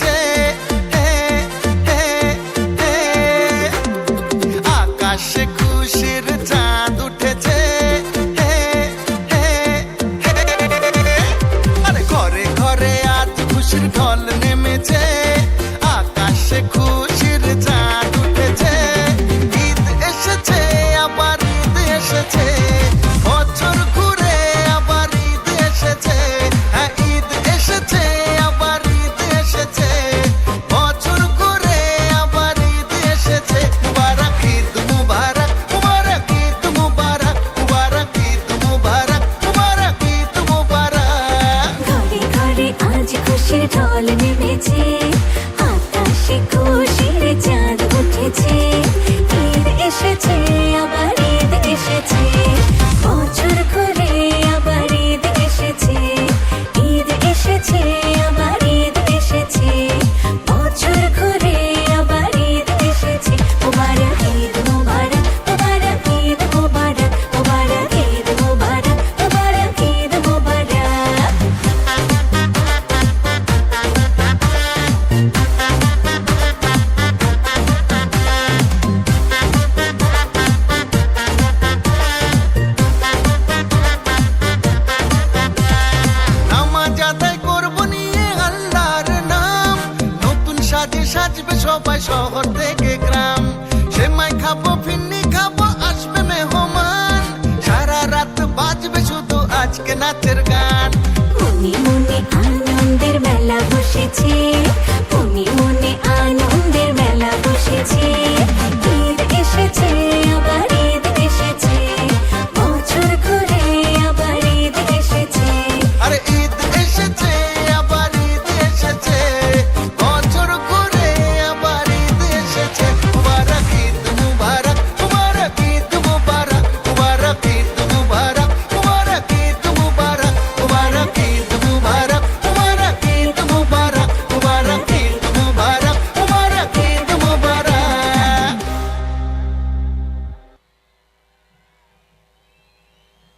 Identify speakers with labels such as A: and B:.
A: উঠেছে, আকাশে খুশির চাঁদ উঠেছে, আরে ঘরে ঘরে আজ খুশির ঢল নেমেছে, আকাশে খুশির চাঁদ উঠেছে। ঈদ এসেছে, আবার ঈদ এসেছে, বছর ঘুরে আবার ঈদ এসেছে। হ্যাঁ, ঈদ এসেছে, আবার ঈদ এসেছে, বছর ঘুরে আবার ঈদ এসেছে। মুবারক ঈদ মুবারক, মুবারক ঈদ মুবারক, মুবারক ঈদ মুবারক, মুবারক ঈদ মুবারক।
B: ঘরে ঘরে আজ খুশির ঢল নেমেছে, আকাশে খুশির চাঁদ উঠেছে। ঈদ এসেছে, আবার ঈদ এসেছে, বছর ঘুরে আবার ঈদ এসেছে। ঈদ এসেছে, আবার ঈদ এসেছে, বছর ঘুরে আবার ঈদ এসেছে। মুবারক ঈদ মুবারক, মুবারক ঈদ মুবারক, মুবারক ঈদ মুবারক, মুবারক ঈদ মুবারক।
A: নামাজ আদায় করব নিয়ে আল্লাহর নাম, নতুন সাজে সাজবে সবাই শহর থেকে গ্রাম। সেমাই খাবো, ফিন্নি খাবো, আসবে মেহমান, সারা রাত বাজবে শুধু আজকে নাচের গান।
B: মনে মনে আনন্দের মেলা বসেছে,